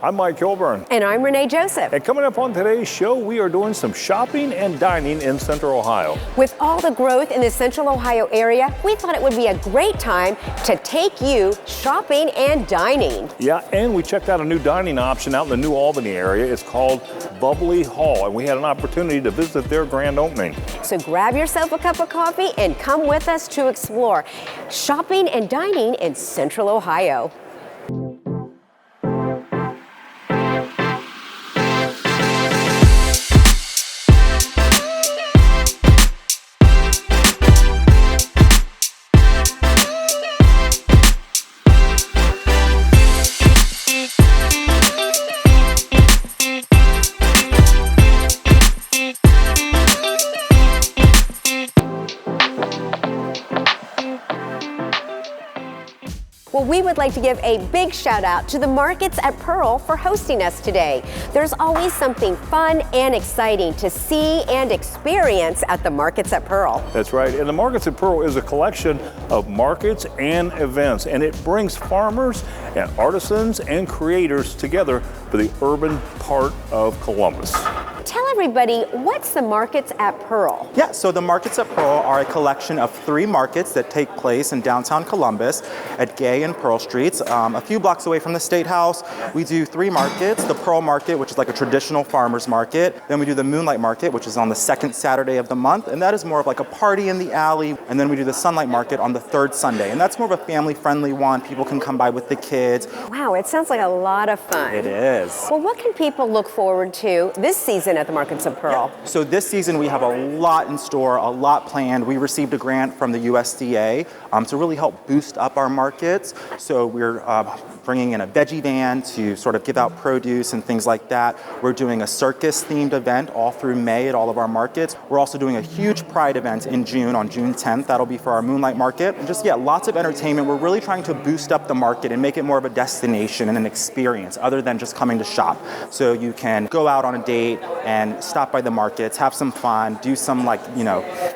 I'm Mike Kilburn. And I'm Renee Joseph. And coming up on today's show, we are doing some shopping and dining in Central Ohio. With all the growth in the Central Ohio area, we thought it would be a great time to take you shopping and dining. Yeah, and we checked out a new dining option out in the New Albany area. It's called Bubbly Hall, and we had an opportunity to visit their grand opening. So grab yourself a cup of coffee and come with us to explore shopping and dining in Central Ohio. Well, we would like to give a big shout out to the Markets at Pearl for hosting us today. There's always something fun and exciting to see and experience at the Markets at Pearl. That's right, and the Markets at Pearl is a collection of markets and events, and it brings farmers and artisans and creators together for the urban part of Columbus. Tell everybody, what's the Markets at Pearl? Yeah, so the Markets at Pearl are a collection of 3 markets that take place in downtown Columbus at Gay and Pearl Streets. A few blocks away from the State House, we do 3 markets. The Pearl Market, which is like a traditional farmer's market. Then we do the Moonlight Market, which is on the 2nd Saturday of the month, and that is more of like a party in the alley. And then we do the Sunlight Market on the 3rd Sunday, and that's more of a family-friendly one. People can come by with the kids. Wow, it sounds like a lot of fun. It is. Well, what can people look forward to this season at the Markets at Pearl? Yeah. So this season we have a lot in store, a lot planned. We received a grant from the USDA to really help boost up our markets. So we're bringing in a veggie van to sort of give out produce and things like that. We're doing a circus-themed event all through May at all of our markets. We're also doing a huge Pride event in June, on June 10th. That'll be for our Moonlight Market. And just, lots of entertainment. We're really trying to boost up the market and make it more of a destination and an experience other than just coming to shop. So you can go out on a date and stop by the markets, have some fun, do some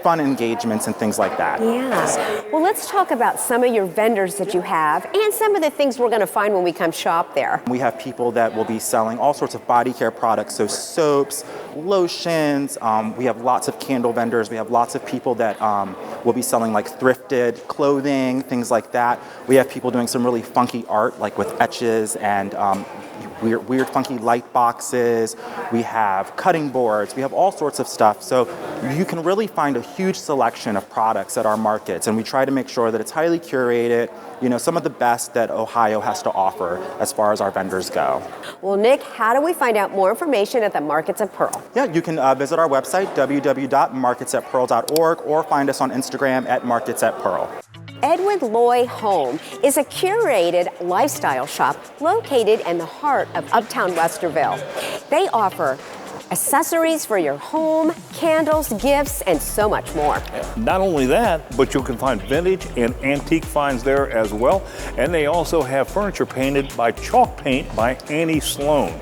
fun engagements and things like that. Yeah. Well, let's talk about some of your vendors that you have and some of the things we're going to find when we come shop there. We have people that will be selling all sorts of body care products, so soaps, lotions. We have lots of candle vendors. We have lots of people that will be selling like thrifted clothing, things like that. We have people doing some really funky art, like with etches and weird funky light boxes. We have cutting boards. We have all sorts of stuff. So you can really find a huge selection of products at our markets, and we try to make sure that it's highly curated, some of the best that Ohio has to offer as far as our vendors go. Well, Nick, how do we find out more information at the Markets at Pearl? Yeah, you can visit our website, www.marketsatpearl.org, or find us on Instagram at Markets at Pearl. Edwin Loy Home is a curated lifestyle shop located in the heart of Uptown Westerville. They offer accessories for your home, candles, gifts, and so much more. Not only that, but you can find vintage and antique finds there as well. And they also have furniture painted by chalk paint by Annie Sloan.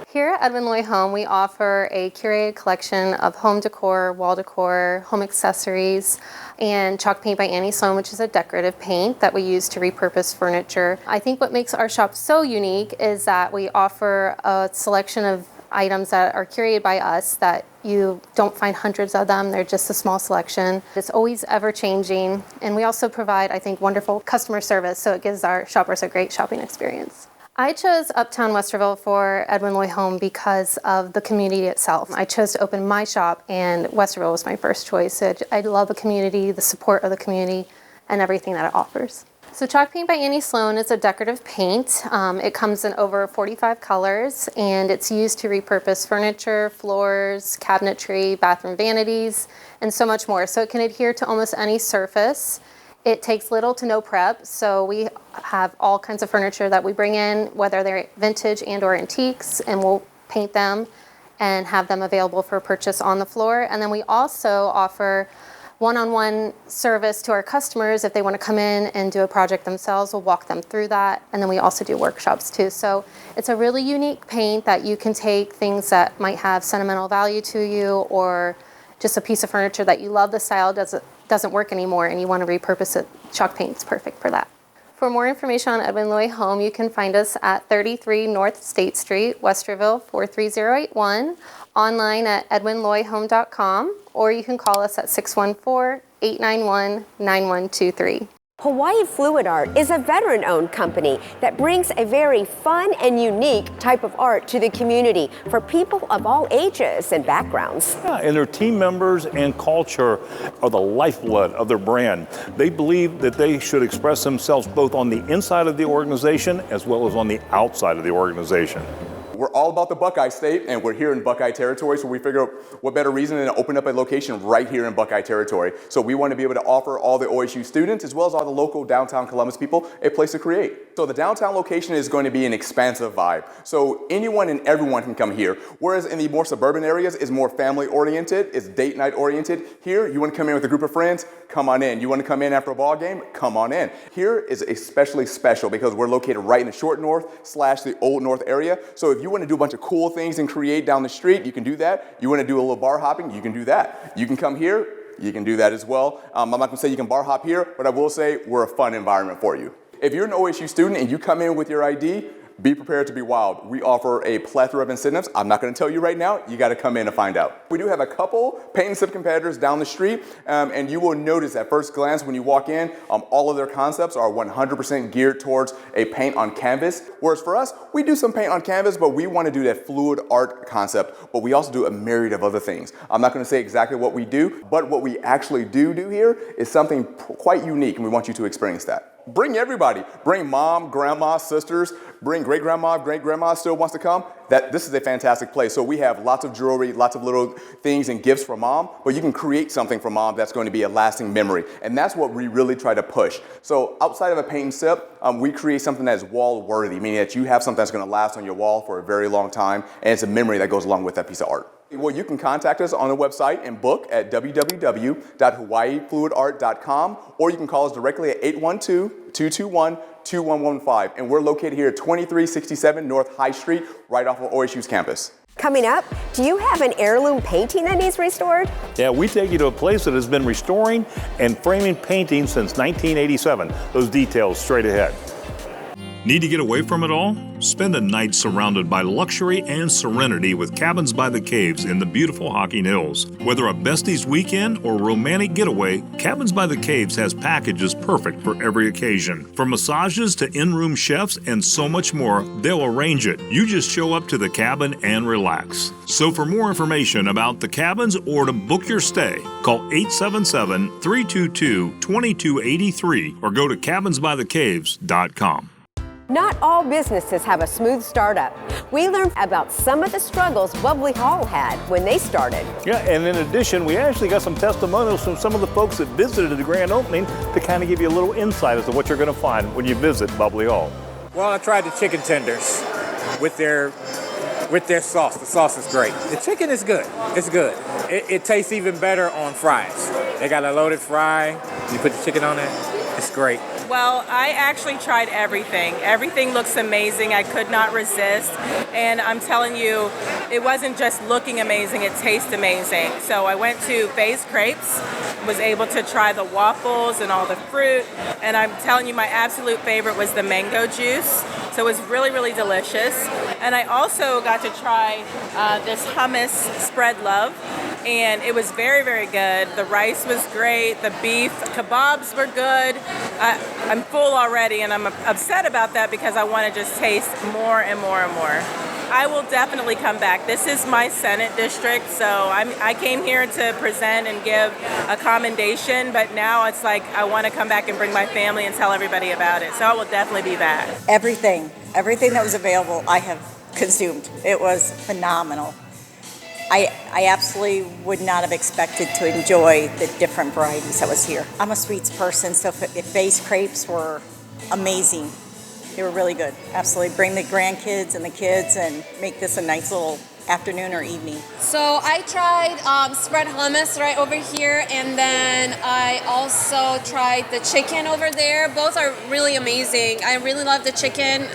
Here at Edwin Loy Home, we offer a curated collection of home decor, wall decor, home accessories, and chalk paint by Annie Sloan, which is a decorative paint that we use to repurpose furniture. I think what makes our shop so unique is that we offer a selection of items that are curated by us that you don't find hundreds of them. They're just a small selection. It's always ever changing. And we also provide, I think, wonderful customer service, so it gives our shoppers a great shopping experience. I chose Uptown Westerville for Edwin Loy Home because of the community itself. I chose to open my shop, and Westerville was my first choice. I love the community, the support of the community, and everything that it offers. So chalk paint by Annie Sloan is a decorative paint. It comes in over 45 colors, and it's used to repurpose furniture, floors, cabinetry, bathroom vanities, and so much more. So it can adhere to almost any surface. It takes little to no prep, so we have all kinds of furniture that we bring in, whether they're vintage and or antiques, and we'll paint them and have them available for purchase on the floor. And then we also offer one-on-one service to our customers. If they want to come in and do a project themselves, we'll walk them through that. And then we also do workshops too. So it's a really unique paint that you can take things that might have sentimental value to you, or just a piece of furniture that you love the style doesn't work anymore and you want to repurpose it. Chalk paint's perfect for that. For more information on Edwin Loy Home, you can find us at 33 North State Street, Westerville 43081, online at edwinloyhome.com, or you can call us at 614-891-9123. Hawaii Fluid Art is a veteran-owned company that brings a very fun and unique type of art to the community for people of all ages and backgrounds. Yeah, and their team members and culture are the lifeblood of their brand. They believe that they should express themselves both on the inside of the organization as well as on the outside of the organization. We're all about the Buckeye State, and we're here in Buckeye territory, so we figure what better reason than to open up a location right here in Buckeye territory. So we want to be able to offer all the OSU students, as well as all the local downtown Columbus people, a place to create. So the downtown location is going to be an expansive vibe. So anyone and everyone can come here, whereas in the more suburban areas is more family-oriented, it's date night-oriented. Here, you want to come in with a group of friends, come on in. You want to come in after a ball game, come on in. Here is especially special because we're located right in the short north / the old north area. So if you want to do a bunch of cool things and create down the street, you can do that. You want to do a little bar hopping, you can do that. You can come here, you can do that as well. I'm not going to say you can bar hop here, but I will say we're a fun environment for you. If you're an OSU student and you come in with your ID, be prepared to be wild. We offer a plethora of incentives. I'm not going to tell you right now. You got to come in to find out. We do have a couple paint and sip competitors down the street, and you will notice at first glance when you walk in, all of their concepts are 100% geared towards a paint on canvas. Whereas for us, we do some paint on canvas, but we want to do that fluid art concept, but we also do a myriad of other things. I'm not going to say exactly what we do, but what we actually do here is something quite unique, and we want you to experience that. Bring everybody. Bring mom, grandma, sisters. Bring great-grandma, great-grandma still wants to come. This is a fantastic place. So we have lots of jewelry, lots of little things and gifts for mom, but you can create something for mom that's going to be a lasting memory. And that's what we really try to push. So outside of a paint and sip, we create something that's wall-worthy, meaning that you have something that's going to last on your wall for a very long time, and it's a memory that goes along with that piece of art. Well, you can contact us on the website and book at www.hawaiifluidart.com, or you can call us directly at 812-221-2115. And we're located here at 2367 North High Street, right off of OSU's campus. Coming up, do you have an heirloom painting that needs restored? Yeah, we take you to a place that has been restoring and framing paintings since 1987. Those details straight ahead. Need to get away from it all? Spend a night surrounded by luxury and serenity with Cabins by the Caves in the beautiful Hocking Hills. Whether a besties weekend or romantic getaway, Cabins by the Caves has packages perfect for every occasion. From massages to in-room chefs and so much more, they'll arrange it. You just show up to the cabin and relax. So for more information about the cabins or to book your stay, call 877-322-2283 or go to cabinsbythecaves.com. Not all businesses have a smooth startup. We learned about some of the struggles Bubbly Hall had when they started. Yeah, and in addition, we actually got some testimonials from some of the folks that visited the grand opening to kind of give you a little insight as to what you're going to find when you visit Bubbly Hall. Well, I tried the chicken tenders with their sauce. The sauce is great. The chicken is good. It's good. It tastes even better on fries. They got a loaded fry. You put the chicken on it. It's great. Well, I actually tried everything. Everything looks amazing. I could not resist. And I'm telling you, it wasn't just looking amazing, it tastes amazing. So I went to Faye's Crepes, was able to try the waffles and all the fruit. And I'm telling you, my absolute favorite was the mango juice. So it was really, really delicious. And I also got to try this hummus spread love. And it was very, very good. The rice was great. The beef kebabs were good. I'm full already, and I'm upset about that because I want to just taste more and more and more. I will definitely come back. This is my Senate district, so I came here to present and give a commendation, but now it's like I want to come back and bring my family and tell everybody about it. So I will definitely be back. Everything that was available, I have consumed. It was phenomenal. I absolutely would not have expected to enjoy the different varieties that was here. I'm a sweets person, so if Faye's Crepes were amazing. They were really good. Absolutely. Bring the grandkids and the kids and make this a nice little afternoon or evening. So I tried spread hummus right over here, and then I also tried the chicken over there. Both are really amazing. I really love the chicken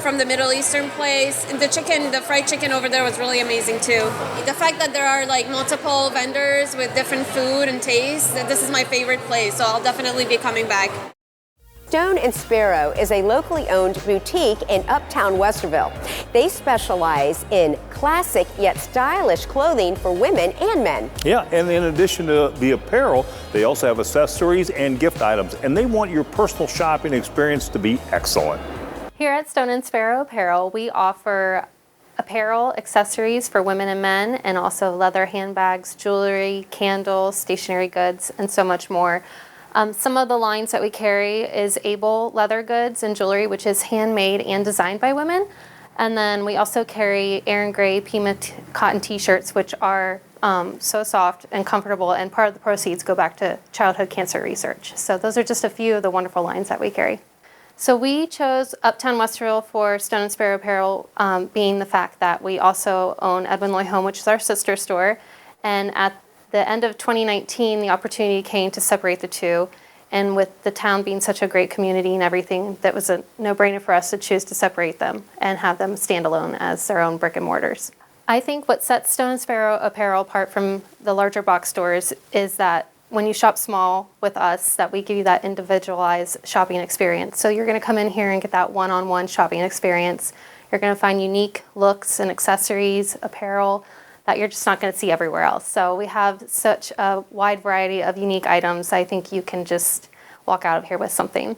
from the Middle Eastern place. And the fried chicken over there was really amazing too. The fact that there are like multiple vendors with different food and taste, this is my favorite place, so I'll definitely be coming back. Stone and Sparrow is a locally owned boutique in Uptown Westerville. They specialize in classic yet stylish clothing for women and men. Yeah, and in addition to the apparel, they also have accessories and gift items, and they want your personal shopping experience to be excellent. Here at Stone and Sparrow Apparel, we offer apparel, accessories for women and men, and also leather handbags, jewelry, candles, stationery goods, and so much more. Some of the lines that we carry is Able leather goods and jewelry, which is handmade and designed by women. And then we also carry Aaron Gray Pima cotton t-shirts, which are so soft and comfortable, and part of the proceeds go back to childhood cancer research. So those are just a few of the wonderful lines that we carry. So we chose Uptown Westerville for Stone and Sparrow Apparel, being the fact that we also own Edwin Loy Home, which is our sister store. And at the end of 2019, the opportunity came to separate the two. And with the town being such a great community and everything, that was a no-brainer for us to choose to separate them and have them stand alone as their own brick and mortars. I think what sets Stone and Sparrow Apparel apart from the larger box stores is that when you shop small with us, that we give you that individualized shopping experience. So you're going to come in here and get that one-on-one shopping experience. You're going to find unique looks and accessories, apparel that you're just not going to see everywhere else. So we have such a wide variety of unique items. I think you can just walk out of here with something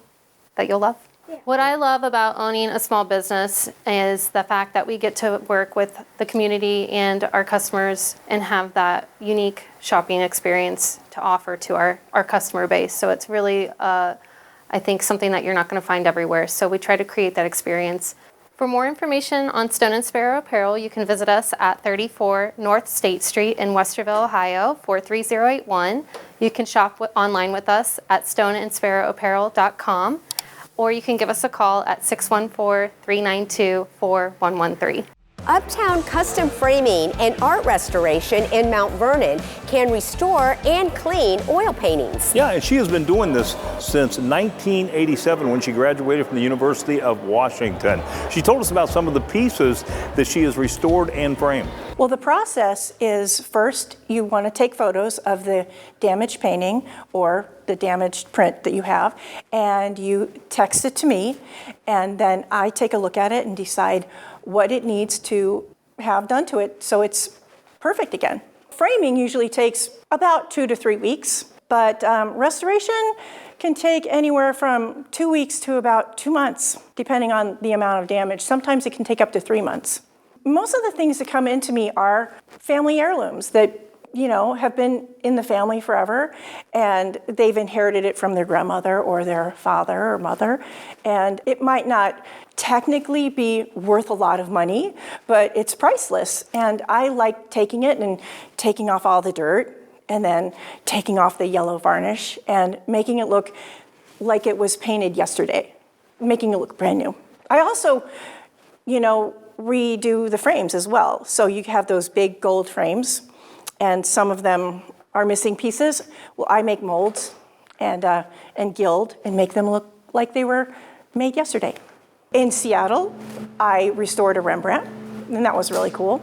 that you'll love. Yeah. What I love about owning a small business is the fact that we get to work with the community and our customers and have that unique shopping experience to offer to our customer base. So it's really, I think, something that you're not going to find everywhere. So we try to create that experience. For more information on Stone and Sparrow Apparel, you can visit us at 34 North State Street in Westerville, Ohio, 43081. You can shop online with us at stoneandsparrowapparel.com, or you can give us a call at 614-392-4113. Uptown Custom Framing and Art Restoration in Mount Vernon can restore and clean oil paintings. Yeah, and she has been doing this since 1987 when she graduated from the University of Washington. She told us about some of the pieces that she has restored and framed. Well, the process is first you want to take photos of the damaged painting or the damaged print that you have, and you text it to me, and then I take a look at it and decide what it needs to have done to it so it's perfect again. Framing usually takes about 2 to 3 weeks, but restoration can take anywhere from 2 weeks to about 2 months, depending on the amount of damage. Sometimes it can take up to 3 months. Most of the things that come into me are family heirlooms that have been in the family forever, and they've inherited it from their grandmother or their father or mother, and it might not technically be worth a lot of money, but it's priceless, and I like taking it and taking off all the dirt and then taking off the yellow varnish and making it look like it was painted yesterday, making it look brand new. I also, redo the frames as well. So you have those big gold frames, and some of them are missing pieces. Well, I make molds and gild and make them look like they were made yesterday. In Seattle, I restored a Rembrandt, and that was really cool.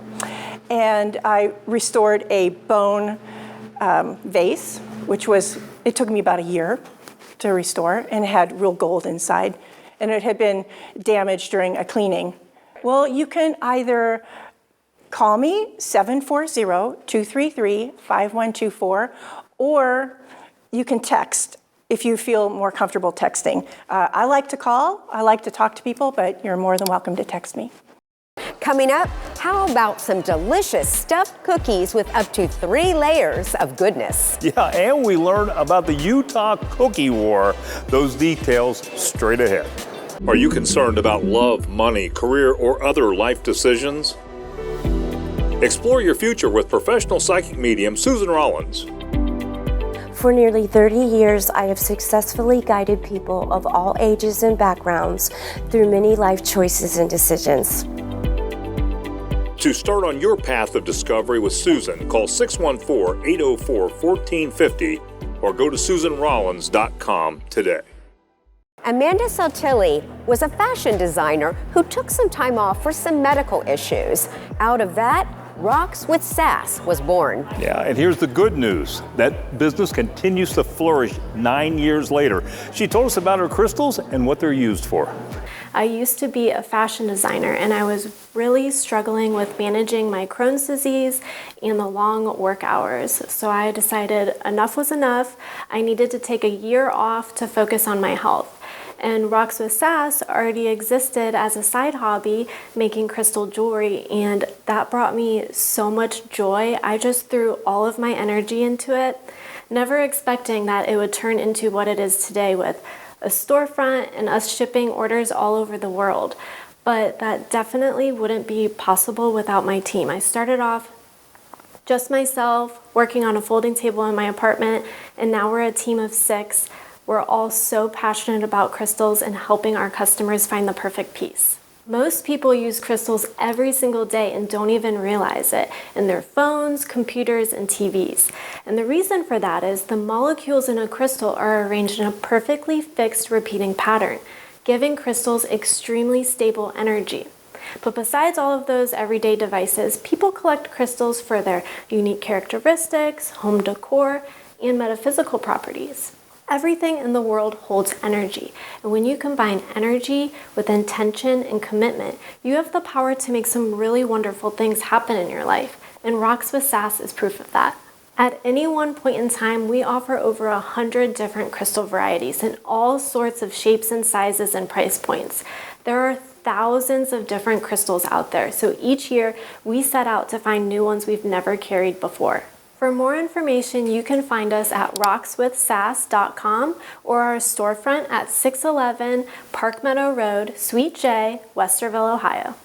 And I restored a bone vase, it took me about a year to restore, and it had real gold inside, and it had been damaged during a cleaning. Well, you can either call me, 740-233-5124, or you can text if you feel more comfortable texting. I like to call, I like to talk to people, but you're more than welcome to text me. Coming up, how about some delicious stuffed cookies with up to 3 layers of goodness? Yeah, and we learn about the Utah Cookie War. Those details straight ahead. Are you concerned about love, money, career, or other life decisions? Explore your future with professional psychic medium Susan Rollins. For nearly 30 years, I have successfully guided people of all ages and backgrounds through many life choices and decisions. To start on your path of discovery with Susan, call 614-804-1450 or go to SusanRollins.com today. Amanda Saltilli was a fashion designer who took some time off for some medical issues. Out of that, Rocks with Sass was born. Yeah, and here's the good news. That business continues to flourish 9 years later. She told us about her crystals and what they're used for. I used to be a fashion designer, and I was really struggling with managing my Crohn's disease and the long work hours. So I decided enough was enough. I needed to take a year off to focus on my health. And Rocks with Sass already existed as a side hobby, making crystal jewelry, and that brought me so much joy. I just threw all of my energy into it, never expecting that it would turn into what it is today with a storefront and us shipping orders all over the world. But that definitely wouldn't be possible without my team. I started off just myself, working on a folding table in my apartment, and now we're a team of 6. We're all so passionate about crystals and helping our customers find the perfect piece. Most people use crystals every single day and don't even realize it in their phones, computers, and TVs. And the reason for that is the molecules in a crystal are arranged in a perfectly fixed repeating pattern, giving crystals extremely stable energy. But besides all of those everyday devices, people collect crystals for their unique characteristics, home decor, and metaphysical properties. Everything in the world holds energy, and when you combine energy with intention and commitment, you have the power to make some really wonderful things happen in your life, and Rocks with Sass is proof of that. At any one point in time, we offer over 100 different crystal varieties in all sorts of shapes and sizes and price points. There are thousands of different crystals out there, so each year we set out to find new ones we've never carried before. For more information, you can find us at rockswithsass.com or our storefront at 611 Park Meadow Road, Suite J, Westerville, Ohio.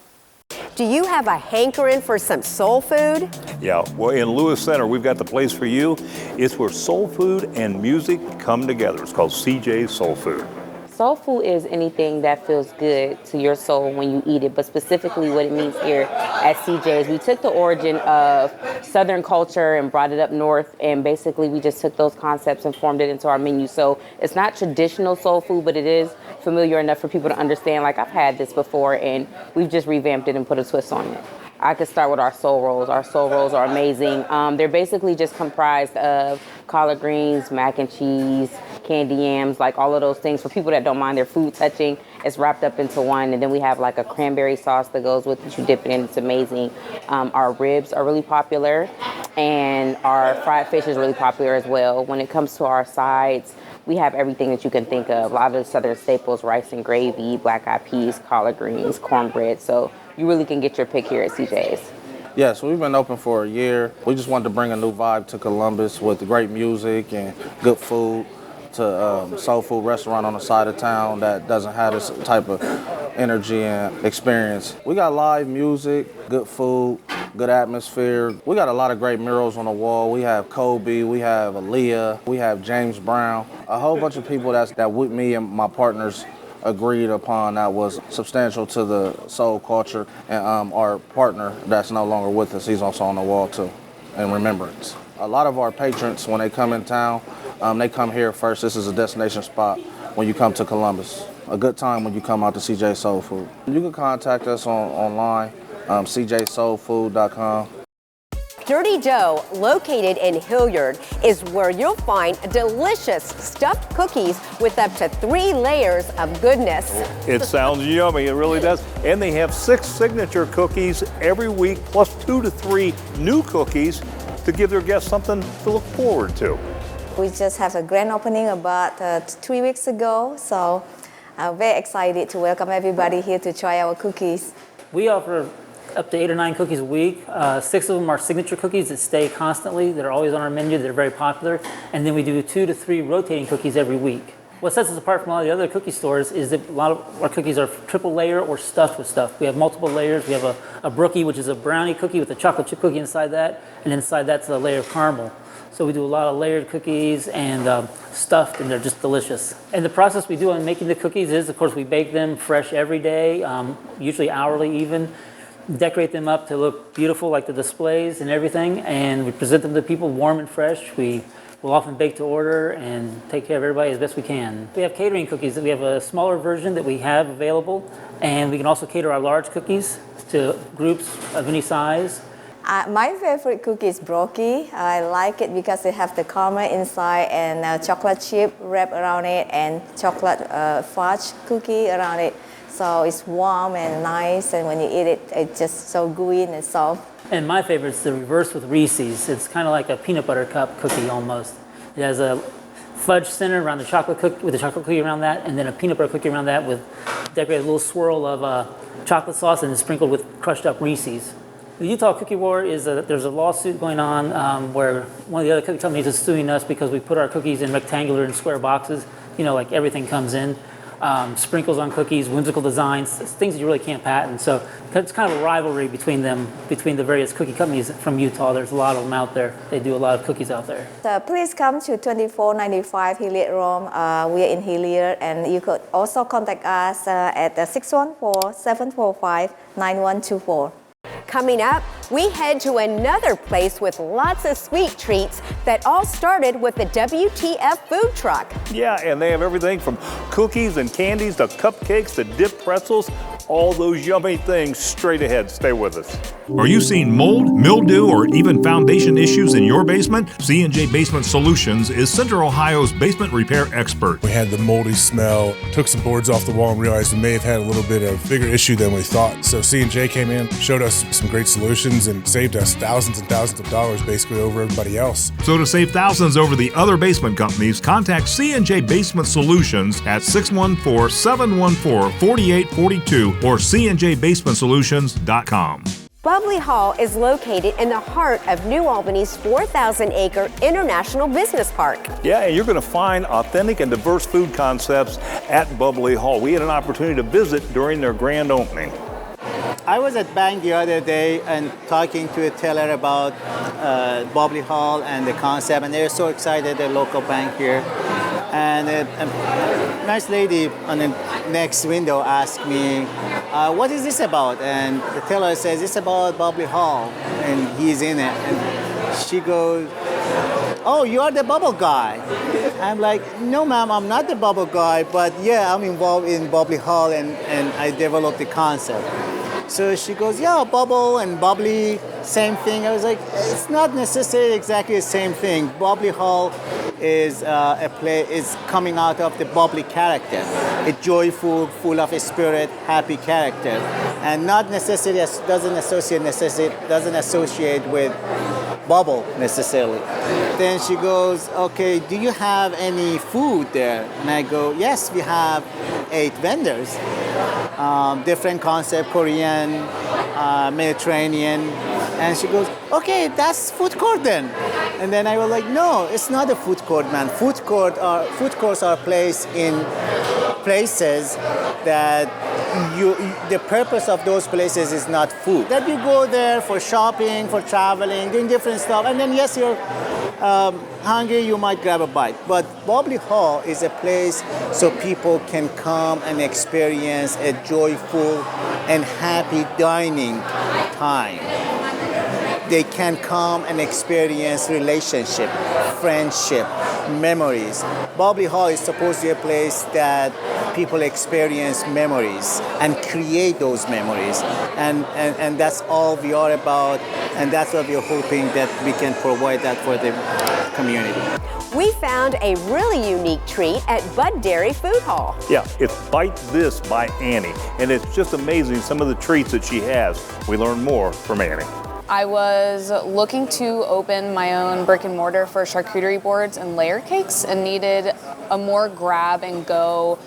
Do you have a hankering for some soul food? Yeah, well, in Lewis Center, we've got the place for you. It's where soul food and music come together. It's called CJ's Soul Food. Soul food is anything that feels good to your soul when you eat it, but specifically what it means here at CJ's. We took the origin of Southern culture and brought it up north, and basically we just took those concepts and formed it into our menu. So it's not traditional soul food, but it is familiar enough for people to understand, like, I've had this before, and we've just revamped it and put a twist on it. I could start with our soul rolls. Our soul rolls are amazing. They're basically just comprised of collard greens, mac and cheese, candy yams, like all of those things. For people that don't mind their food touching, it's wrapped up into one. And then we have like a cranberry sauce that goes with it. You dip it in, it's amazing. Our ribs are really popular, and our fried fish is really popular as well. When it comes to our sides, we have everything that you can think of. A lot of the Southern staples, rice and gravy, black-eyed peas, collard greens, cornbread. So you really can get your pick here at CJ's. Yes, we've been open for a year. We just wanted to bring a new vibe to Columbus with great music and good food to soul food restaurant on the side of town that doesn't have this type of energy and experience. We got live music, good food, good atmosphere. We got a lot of great murals on the wall. We have Kobe, we have Aaliyah, we have James Brown, a whole bunch of people that with me and my partners agreed upon that was substantial to the soul culture. And our partner that's no longer with us, he's also on the wall too, in remembrance. A lot of our patrons, when they come in town, they come here first. This is a destination spot when you come to Columbus. A good time when you come out to CJ Soul Food. You can contact us online, cjsoulfood.com. Dirty Dough, located in Hilliard, is where you'll find delicious stuffed cookies with up to 3 layers of goodness. It sounds yummy, it really does. And they have 6 signature cookies every week, plus 2 to 3 new cookies to give their guests something to look forward to. We just have a grand opening about 3 weeks ago, so I'm very excited to welcome everybody here to try our cookies. We offer up to 8 or 9 cookies a week. 6 of them are signature cookies that stay constantly. They're always on our menu. They're very popular. And then we do 2 to 3 rotating cookies every week. What sets us apart from all the other cookie stores is that a lot of our cookies are triple layer or stuffed with stuff. We have multiple layers. We have a brookie, which is a brownie cookie with a chocolate chip cookie inside that, and inside that's a layer of caramel. So we do a lot of layered cookies and stuffed, and they're just delicious. And the process we do on making the cookies is, of course, we bake them fresh every day, usually hourly even. Decorate them up to look beautiful like the displays and everything, and we present them to people warm and fresh. We will often bake to order and take care of everybody as best we can. We have catering cookies. We have a smaller version that we have available, and we can also cater our large cookies to groups of any size. My favorite cookie is brockie. I like it because they have the caramel inside and chocolate chip wrapped around it and chocolate fudge cookie around it. So it's warm and nice, and when you eat it, it's just so gooey and soft. And my favorite is the reverse with Reese's. It's kind of like a peanut butter cup cookie almost. It has a fudge center around the chocolate cookie, with the chocolate cookie around that, and then a peanut butter cookie around that with decorated little swirl of chocolate sauce and sprinkled with crushed up Reese's. The Utah Cookie War is there's a lawsuit going on where one of the other cookie companies is suing us because we put our cookies in rectangular and square boxes. You know, like everything comes in. Sprinkles on cookies, whimsical designs, things that you really can't patent. So it's kind of a rivalry between them, between the various cookie companies from Utah. There's a lot of them out there. They do a lot of cookies out there. So please come to 2495 Hilliard Road. We are in Hilliard, and you could also contact us at 614-745-9124. Coming up, we head to another place with lots of sweet treats that all started with the WTF food truck. Yeah, and they have everything from cookies and candies to cupcakes to dipped pretzels. All those yummy things straight ahead. Stay with us. Are you seeing mold, mildew, or even foundation issues in your basement? C&J Basement Solutions is Central Ohio's basement repair expert. We had the moldy smell, took some boards off the wall and realized we may have had a little bit of bigger issue than we thought. So C&J came in, showed us some great solutions, and saved us thousands and thousands of dollars basically over everybody else. So to save thousands over the other basement companies, contact C&J Basement Solutions at 614-714-4842 or cnjbasementsolutions.com. Bubbly Hall is located in the heart of New Albany's 4,000-acre International Business Park. Yeah, and you're going to find authentic and diverse food concepts at Bubbly Hall. We had an opportunity to visit during their grand opening. I was at bank the other day and talking to a teller about Bubbly Hall and the concept, and they're so excited, the local bank here. And a nice lady on the next window asked me, what is this about? And the teller says, it's about Bubbly Hall, and he's in it. And she goes, oh, you are the bubble guy. I'm like, no, ma'am, I'm not the bubble guy, but yeah, I'm involved in Bubbly Hall, and I developed the concept. So she goes, yeah, bubble and bubbly, same thing. I was like, it's not necessarily exactly the same thing. Bubbly Hall is a play is coming out of the bubbly character, a joyful, full of spirit, happy character, and not necessarily doesn't associate with bubble necessarily. Then she goes, okay, do you have any food there? And I go, yes, we have 8 vendors. Different concept, Korean, Mediterranean. And she goes, okay, that's food court then. And then I was like, no, it's not a food court, man. Food courts are placed in places that the purpose of those places is not food. That you go there for shopping, for traveling, doing different stuff, and then yes, you're hungry, you might grab a bite. But Bubbly Hall is a place so people can come and experience a joyful and happy dining time. They can come and experience relationship, friendship, memories. Bubbly Hall is supposed to be a place that people experience memories and create those memories. And that's all we are about, and that's what we're hoping that we can provide that for the community. We found a really unique treat at Bud Dairy Food Hall. Yeah, it's Bite This by Annie, and it's just amazing some of the treats that she has. We learn more from Annie. I was looking to open my own brick and mortar for charcuterie boards and layer cakes and needed a more grab and go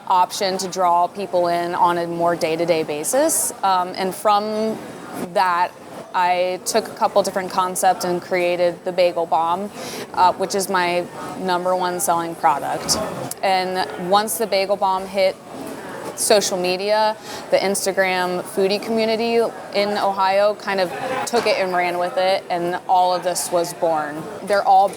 option to draw people in on a more day-to-day basis. And from that, I took a couple different concepts and created the Bagel Bomb, which is my #1 selling product. And once the Bagel Bomb hit social media, the Instagram foodie community in Ohio kind of took it and ran with it, and all of this was born. They're all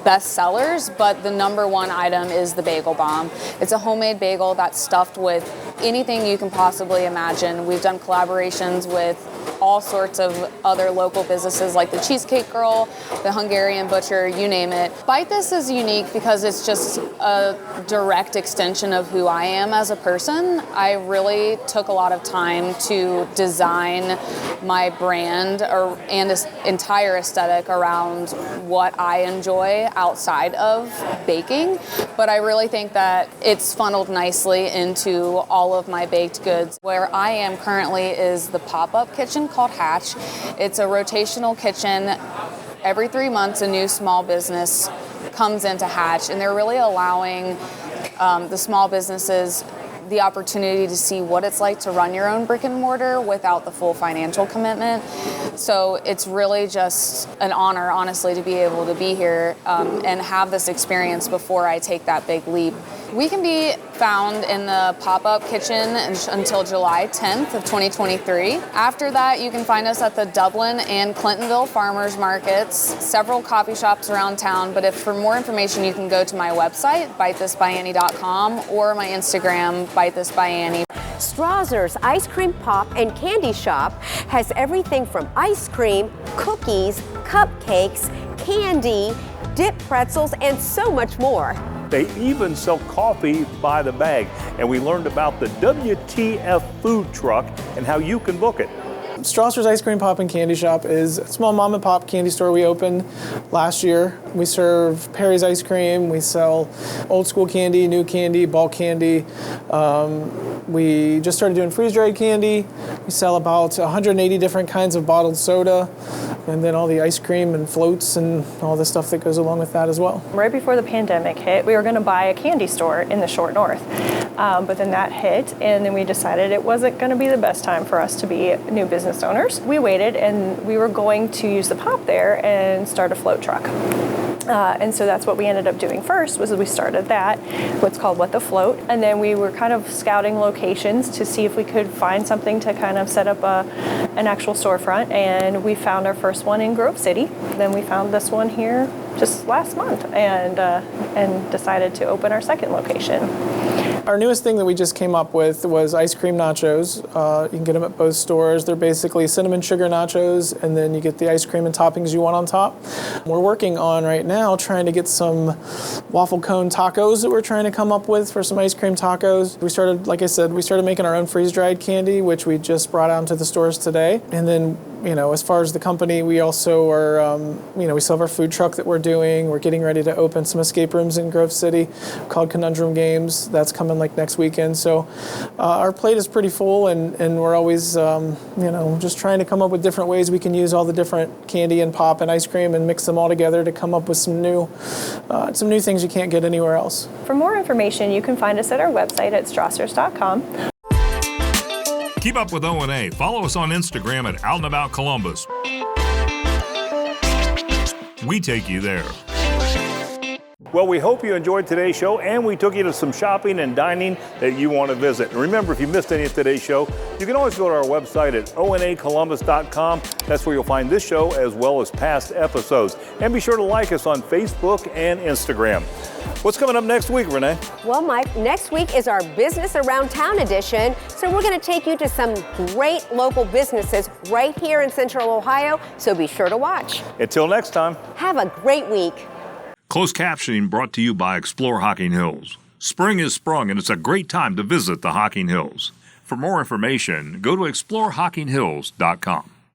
best sellers, but the #1 item is the Bagel Bomb. It's a homemade bagel that's stuffed with anything you can possibly imagine. We've done collaborations with all sorts of other local businesses like the Cheesecake Girl, the Hungarian Butcher, you name it. Bite This is unique because it's just a direct extension of who I am as a person. I really took a lot of time to design my brand and this entire aesthetic around what I enjoy outside of baking, but I really think that it's funneled nicely into all of my baked goods. Where I am currently is the pop-up kitchen called Hatch. It's a rotational kitchen. Every 3 months, a new small business comes into Hatch, and they're really allowing the small businesses the opportunity to see what it's like to run your own brick and mortar without the full financial commitment. So it's really just an honor, honestly, to be able to be here and have this experience before I take that big leap. We can be found in the pop-up kitchen until July 10th of 2023. After that, you can find us at the Dublin and Clintonville farmers markets, several coffee shops around town, but if for more information, you can go to my website, bitethisbyannie.com, or my Instagram, bitethisbyannie. Strausser's Ice Cream Pop and Candy Shop has everything from ice cream, cookies, cupcakes, candy, dip pretzels, and so much more. They even sell coffee by the bag. And we learned about the WTF food truck and how you can book it. Strausser's Ice Cream Pop and Candy Shop is a small mom and pop candy store we opened last year. We serve Perry's ice cream. We sell old school candy, new candy, bulk candy. We just started doing freeze-dried candy. We sell about 180 different kinds of bottled soda, and then all the ice cream and floats and all the stuff that goes along with that as well. Right before the pandemic hit, we were going to buy a candy store in the short north. But then that hit, and then we decided it wasn't going to be the best time for us to be new business owners. We waited, and we were going to use the pop there and start a float truck. And so that's what we ended up doing first, was we started that, what's called What the Float. And then we were kind of scouting locations to see if we could find something to kind of set up an actual storefront. And we found our first one in Grove City. Then we found this one here just last month and decided to open our second location. Our newest thing that we just came up with was ice cream nachos. You can get them at both stores. They're basically cinnamon sugar nachos, and then you get the ice cream and toppings you want on top. We're working on right now trying to get some waffle cone tacos that we're trying to come up with for some ice cream tacos. We started, like I said, making our own freeze-dried candy, which we just brought out to the stores today. And then, as far as the company, we also are, we still have our food truck that we're doing. We're getting ready to open some escape rooms in Grove City called Conundrum Games. That's coming like next weekend. So our plate is pretty full, and we're always, just trying to come up with different ways we can use all the different candy and pop and ice cream and mix them all together to come up with some new things you can't get anywhere else. For more information, you can find us at our website at straussers.com. Keep up with O&A. Follow us on Instagram at Out and About Columbus. We take you there. Well, we hope you enjoyed today's show, and we took you to some shopping and dining that you want to visit. And remember, if you missed any of today's show, you can always go to our website at onacolumbus.com. That's where you'll find this show as well as past episodes. And be sure to like us on Facebook and Instagram. What's coming up next week, Renee? Well, Mike, next week is our Business Around Town edition. So we're going to take you to some great local businesses right here in Central Ohio. So be sure to watch. Until next time. Have a great week. Closed captioning brought to you by Explore Hocking Hills. Spring is sprung, and it's a great time to visit the Hocking Hills. For more information, go to exploreHockingHills.com.